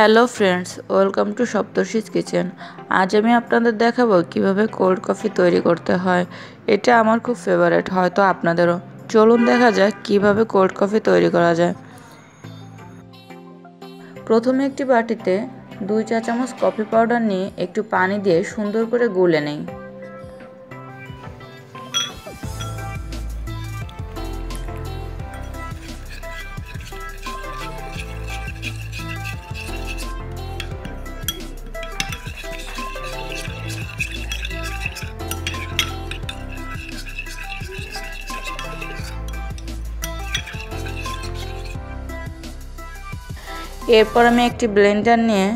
Hello friends, welcome to Saptarshi's kitchen. আজ আমি আপনাদের দেখাবো কিভাবে কোল্ড কফি তৈরি করতে হয়। এটা আমার খুব ফেভারিট, হয়তো আপনাদেরও। চলুন দেখা যাক কিভাবে কোল্ড কফি তৈরি করা যায়। প্রথমে একটি বাটিতে 2 চা চামচ কফি পাউডার নিয়ে একটু পানি দিয়ে সুন্দর করে গুলে নেই। এরপর আমি একটি ব্লেন্ডার নিয়ে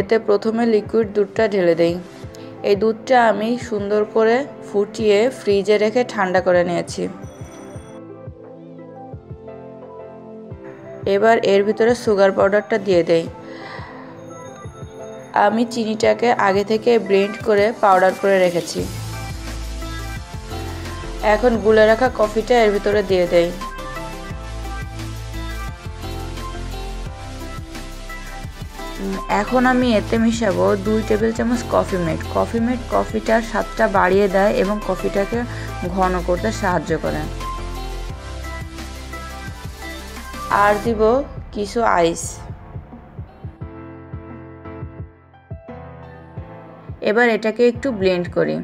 এতে প্রথমে লিকুইড দুধটা ঢেলে দেই। এই দুধটা আমি সুন্দর করে ফুটিয়ে ফ্রিজে রেখে ঠান্ডা করে নিয়েছি। এবার এর ভিতরে সুগার পাউডারটা দিয়ে দেই। আমি চিনিটাকে আগে থেকে ব্লেন্ড করে পাউডার করে রেখেছি। এখন গুলে রাখা কফিটা এর ভিতরে দিয়ে দেই। এখন আমি এতে মিশাবো 2 টেবিল চামচ কফি মেড। কফিটার স্বাদটা বাড়িয়ে দেয় এবং কফিটাকে ঘন করতে সাহায্য করে। আর দিব কিছু আইস। এবার এটাকে একটু ব্লেন্ড করি।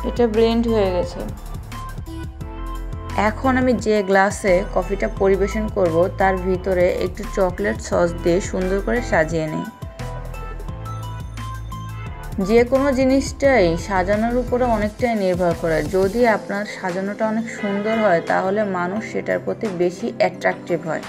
এটা ব্লেন্ড হয়ে গেছে। এখন আমি যে গ্লাসে কফিটা পরিবেশন করব তার ভিতরে একটু চকলেট সস দিয়ে সুন্দর করে সাজিয়ে নিই। যে কোনো জিনিসটাই সাজানোর উপরে অনেকটাই নির্ভর করে। যদি আপনার সাজানোটা অনেক সুন্দর হয় তাহলে মানুষ সেটার প্রতি বেশি অ্যাট্রাকটিভ হয়।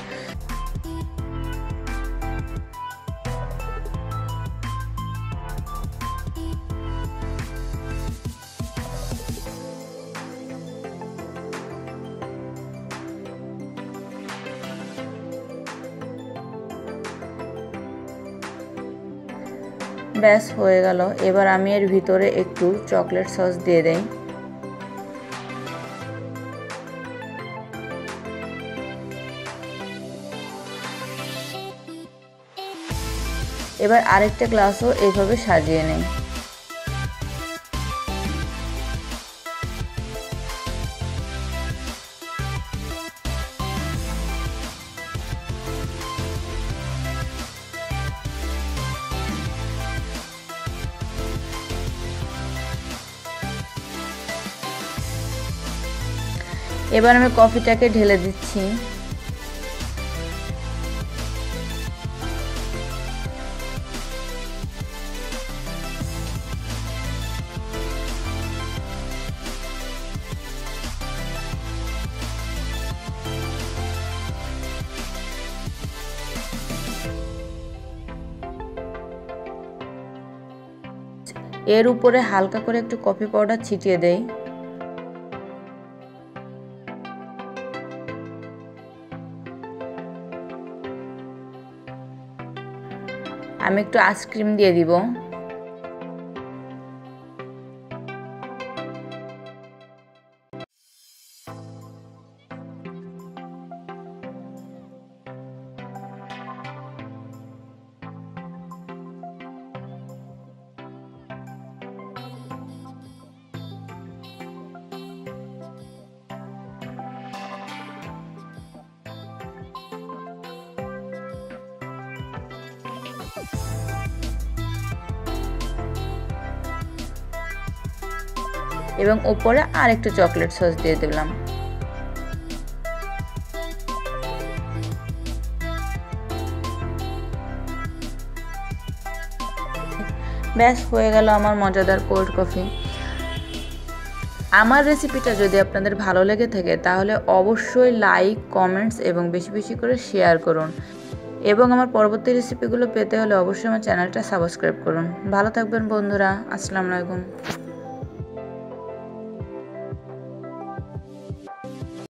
ব্যাস হয়ে গেল। এবার আমি এর ভিতরে একটু চকলেট সস দিয়ে দেই। এবার আরেকটা গ্লাসও এইভাবে সাজিয়ে নেই। এবার আমি কফিটাকে ঢেলে দিচ্ছি। এর উপরে হালকা করে একটু কফি পাউডার ছিটিয়ে দেই। আমি একটু আইসক্রিম দিয়ে দিব। এবং উপরে আর একটু চকলেট সস দিয়ে দিলাম। ব্যাস হয়ে গেল আমার মজাদার কোল্ড কফি। আমার রেসিপিটা যদি আপনাদের ভালো লেগে থাকে তাহলে অবশ্যই লাইক, কমেন্টস এবং বেশি বেশি করে শেয়ার করুন। এবং আমার পরবর্তী রেসিপিগুলো পেতে হলে অবশ্যই আমার চ্যানেলটা সাবস্ক্রাইব করুন। ভালো থাকবেন বন্ধুরা। আসসালামু আলাইকুম।